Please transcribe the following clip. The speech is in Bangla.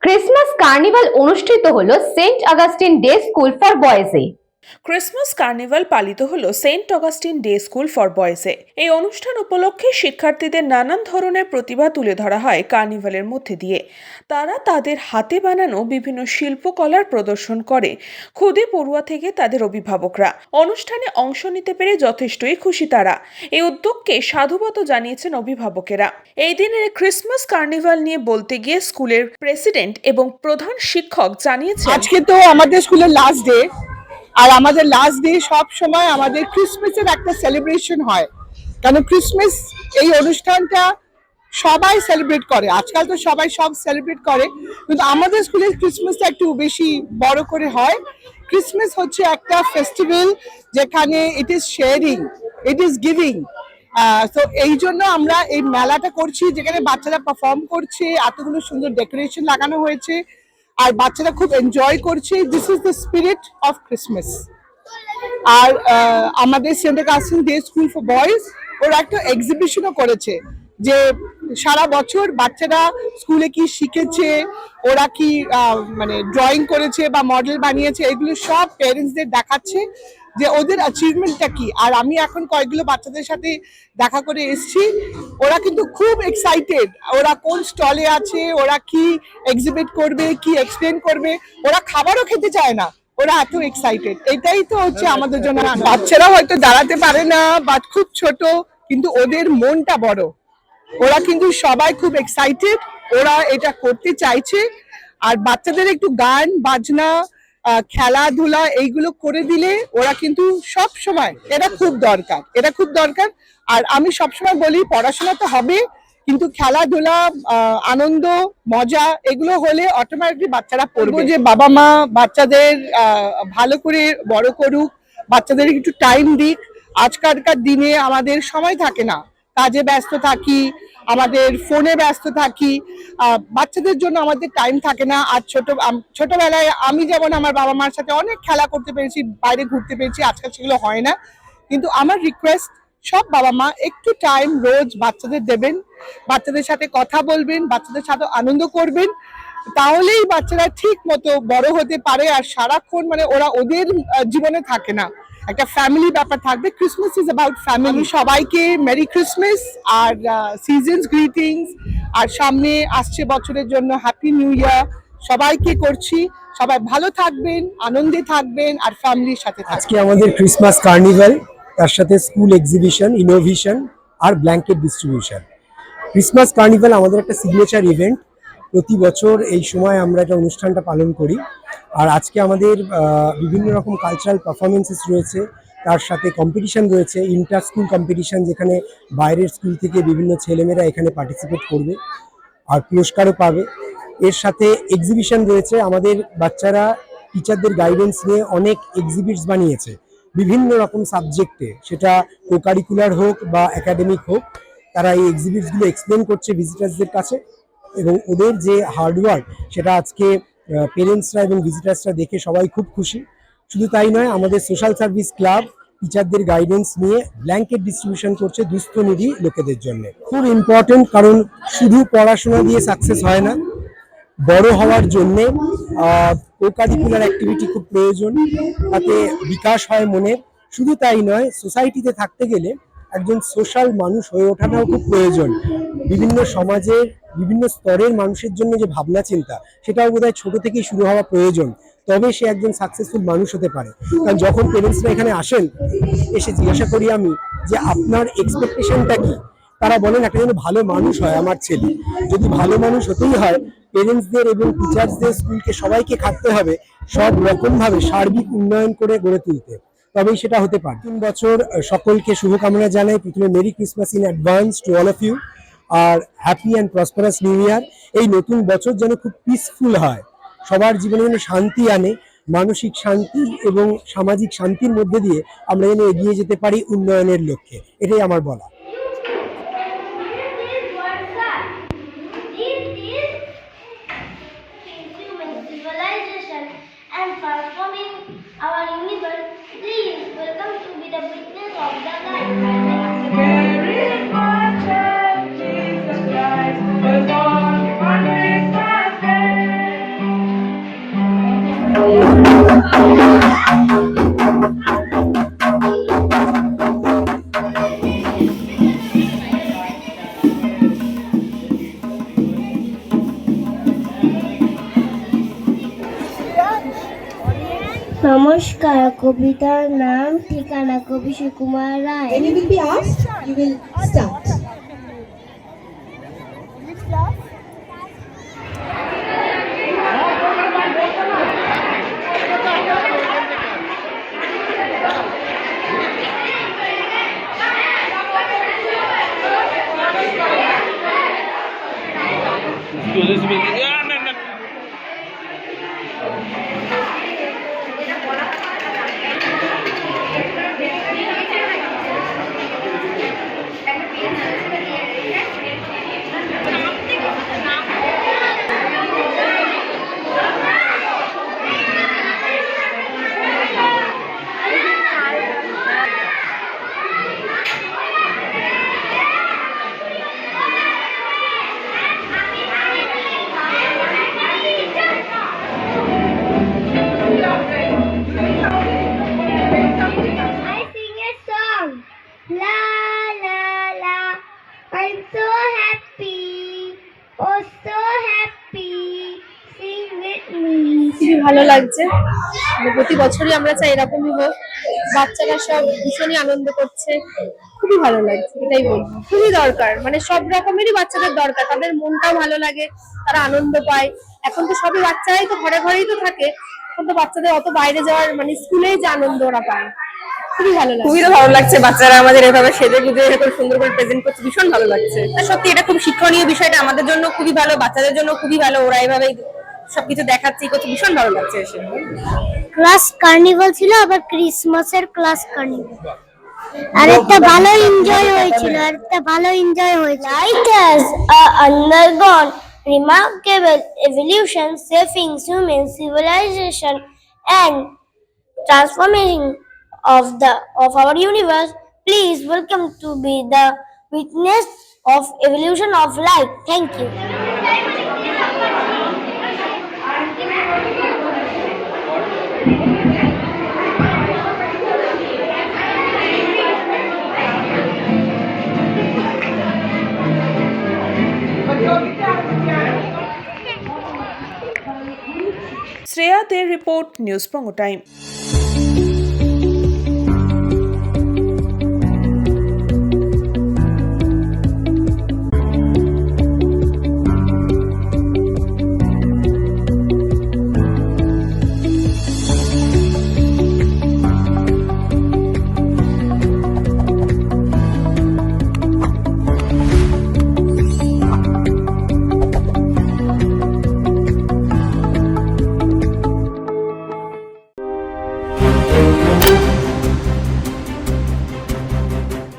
ক্রিসমাস কার্নিভাল অনুষ্ঠিত হলো Saint Augustine day school for বয়েজে। ক্রিসমাস কার্নিভাল পালিত হলো Saint Augustine day school for বয়েজে। এই অনুষ্ঠান উপলক্ষে শিক্ষার্থীদের নানান ধরনের প্রতিভা তুলে ধরা হয় কার্নিভালের মধ্যে দিয়ে। তারা তাদের হাতে বানানো বিভিন্ন শিল্পকলার প্রদর্শন করে। খুদে পড়ুয়া থেকে তাদের অভিভাবকরা অনুষ্ঠানে অংশ নিতে পেরে যথেষ্টই খুশি তারা। এই উদ্যোগকে সাধুবাদ জানিয়েছেন অভিভাবকেরা। এই দিনের ক্রিসমাস কার্নিভাল নিয়ে বলতে গিয়ে স্কুলের প্রেসিডেন্ট এবং প্রধান শিক্ষক জানিয়েছেন, আজকে তো আমাদের স্কুলের লাস্ট ডে, আর আমাদের লাস্ট ডে সব সময় আমাদের ক্রিসমাসের একটা সেলিব্রেশন হয়। কেন ক্রিসমাস এই অনুষ্ঠানটা সবাই সেলিব্রেট করে, আজকাল তো সবাই সব সেলিব্রেট করে, কিন্তু আমাদের স্কুলের ক্রিসমাসটা একটু বেশি বড় করে হয়। ক্রিসমাস হচ্ছে একটা ফেস্টিভ্যাল যেখানে it is sharing, it is giving. তো এই জন্য আমরা এই মেলাটা করছি, যেখানে বাচ্চারা পারফর্ম করছে, এতগুলো সুন্দর ডেকোরেশন লাগানো হয়েছে, আর বাচ্চারা খুব এনজয় করছে। This is the spirit of Christmas. আর আমাদের Saint Augustine day school for boys ওরা একটা এক্সিবিশনও করেছে, যে সারা বছর বাচ্চারা স্কুলে কি শিখেছে, ওরা কি মানে ড্রয়িং করেছে বা মডেল বানিয়েছে, এগুলো সব প্যারেন্টসদের দেখাচ্ছে যে ওদের অ্যাচিভমেন্টটা কি। আর আমি এখন কয়েকগুলো বাচ্চাদের সাথে দেখা করে এসেছি, ওরা কিন্তু খুব এক্সাইটেড, ওরা কোন স্টলে আছে, ওরা কি এক্সিবিট করবে, কি এক্সপ্লেন করবে, ওরা খাবারও খেতে চায় না, ওরা এত এক্সাইটেড। এটাই তো হচ্ছে আমাদের জন্য। বাচ্চারা হয়তো দাঁড়াতে পারে না বা খুব ছোট, কিন্তু ওদের মনটা বড়, ওরা কিন্তু সবাই খুব এক্সাইটেড, ওরা এটা করতে চাইছে। আর বাচ্চাদের একটু গান বাজনা, খেলাধুলা এইগুলো করে দিলে ওরা কিন্তু সব সময়, এটা খুব দরকার, এটা খুব দরকার। আর আমি সবসময় বলি পড়াশোনা তো হবে, কিন্তু খেলাধুলা, আনন্দ, মজা এগুলো হলে অটোমেটিকলি বাচ্চারা পড়বে। যে বাবা মা বাচ্চাদের ভালো করে বড় করুক, বাচ্চাদের একটু টাইম দিক। আজকালকার দিনে আমাদের সময় থাকে না, কাজে ব্যস্ত থাকি, আমাদের ফোনে ব্যস্ত থাকি, বাচ্চাদের জন্য আমাদের টাইম থাকে না। আর ছোটবেলায় আমি যেমন আমার বাবা মার সাথে অনেক খেলা করতে পেরেছি, বাইরে ঘুরতে পেরেছি, আজকাল সেগুলো হয় না। কিন্তু আমার রিকোয়েস্ট, সব বাবা মা একটু টাইম রোজ বাচ্চাদের দেবেন, বাচ্চাদের সাথে কথা বলবেন, বাচ্চাদের সাথে আনন্দ করবেন, তাহলেই বাচ্চারা ঠিক মতো বড় হতে পারে। আর সারাক্ষণ মানে ওরা ওদের জীবনে থাকে না, একটা ফ্যামিলি ব্যাপার থাকবে। Christmas is about family. সবাইকে মেরি ক্রিসমাস আর সিজনস গ্রিটিংস, আর সামনে আসছে বছরের জন্য হ্যাপি নিউ ইয়ার সবাইকে করছি। সবাই ভালো থাকবেন, আনন্দে থাকবেন, আর ফ্যামিলির সাথে থাকবেন। আজকে আমাদের ক্রিসমাস কার্নিভাল, তার সাথে স্কুল এক্সিবিশন, ইনোভেশন আর ব্ল্যাঙ্কেট ডিস্ট্রিবিউশন। ক্রিসমাস কার্নিভাল আমাদের একটা সিগনেচার ইভেন্ট, প্রতি বছর এই সময় আমরা এটা অনুষ্ঠানটা পালন করি। আর আজকে আমাদের বিভিন্ন রকম কালচারাল পারফরমেন্সেস রয়েছে, তার সাথে কম্পিটিশন রয়েছে, ইন্টার স্কুল কম্পিটিশন, যেখানে বাইরের স্কুল থেকে বিভিন্ন ছেলেমেয়েরা এখানে পার্টিসিপেট করবে আর পুরস্কারও পাবে। এর সাথে এক্সিবিশন রয়েছে, আমাদের বাচ্চারা টিচারদের গাইডেন্স নিয়ে অনেক এক্সিবিটস বানিয়েছে বিভিন্ন রকম সাবজেক্টে, সেটা কো কারিকুলার হোক বা একাডেমিক হোক। তারা এই এক্সিবিটসগুলো এক্সপ্লেন করছে ভিজিটার্সদের কাছে, এবং ওদের যে হার্ডওয়ার্ক সেটা আজকে পেরেন্টসরা এবং ভিজিটার্সরা দেখে সবাই খুব খুশি। শুধু তাই নয়, আমাদের সোশ্যাল সার্ভিস ক্লাব টিচারদের গাইডেন্স নিয়ে ব্ল্যাঙ্কেট ডিস্ট্রিবিউশন করছে দুস্থ নিধি লোকেদের জন্য। খুব ইম্পর্টেন্ট, কারণ শুধু পড়াশোনা দিয়ে সাকসেস হয় না, বড় হওয়ার জন্যে কো কারিকুলার অ্যাক্টিভিটি খুব প্রয়োজন, তাতে বিকাশ হয় মনের। শুধু তাই নয়, সোসাইটিতে থাকতে গেলে একজন সোশ্যাল মানুষ হয়ে ওঠাটাও খুব প্রয়োজন। বিভিন্ন সমাজের বিভিন্ন স্তরের মানুষের জন্য যে ভাবনা চিন্তা, সেটাও বোধহয় ছোট থেকেই শুরু হওয়া প্রয়োজন, তবে সে একজন সাকসেসফুল মানুষ হতে পারে। কারণ যখন পেরেন্টসরা এখানে আসেন, এসে জিজ্ঞাসা করি আমি যে আপনার এক্সপেকটেশনটা কি, তারা বলেন একটা যেন ভালো মানুষ হয় আমার ছেলে। যদি ভালো মানুষ হতেই হয়, পেরেন্টসদের এবং টিচার্সদের, স্কুলকে সবাইকে খাটতে হবে সব রকমভাবে সার্বিক উন্নয়ন করে গড়ে তুলতে, তবেই সেটা হতে পারে। নতুন বছর সকলকে শুভকামনা জানাই। প্রথমে merry Christmas in advance to all of you, আর happy and prosperous new year. এই নতুন বছর যেন খুব পিসফুল হয়, সবার জীবনে যেন শান্তি আনে, মানসিক শান্তি এবং সামাজিক শান্তির মধ্যে দিয়ে আমরা যেন এগিয়ে যেতে পারি উন্নয়নের লক্ষ্যে, এটাই আমার বলা। And transforming our universe, please welcome to be the witness of the light. Where is my child, Jesus Christ, was born on Christmas Day. নমস্কার, কবিতার নাম ঠিকানা কবি Sukumar Ray. When you will be asked, you will start. I sing a song. La la la. I'm so happy. Oh, so happy. Sing with me. খুবই ভালো লাগছে, মানে প্রতি বছরই আমরা চাই এরকমই হোক। বাচ্চারা সব ভীষণই আনন্দ করছে, খুবই ভালো লাগছে, এটাই বলবো। খুবই দরকার, মানে সব রকমেরই বাচ্চাদের দরকার, তাদের মনটাও ভালো লাগে, তারা আনন্দ পায়। এখন তো সবই বাচ্চারাই তো ঘরে ঘরেই তো থাকে, এখন তো বাচ্চাদের অত বাইরে যাওয়ার মানে স্কুলেই যে আনন্দ ওরা পায়, খুবই ভালো লাগে। খুবই তো ভালো লাগছে, বাচ্চারা আমাদের এভাবে সেজে গুজে এরকম সুন্দর করে প্রেজেন্ট করছে, ভীষণ ভালো লাগছে। আর সত্যি এটা খুব শিক্ষণীয় বিষয়টা আমাদের জন্য খুবই ভালো, বাচ্চাদের জন্য খুবই ভালো, ওরা এভাবে সবকিছু দেখাচ্ছে করছে, ভীষণ ভালো লাগছে এসে। ক্লাস কার্নিভাল ছিল, আবার ক্রিসমাসের ক্লাস কার্নিভাল। আর একটা ভালো এনজয় হয়েছিল, Light has undergone remarkable evolution, shaping human civilization and transforming of our universe. Please welcome to be the witness of evolution of light. Thank you. Shreya there report, news Banga time.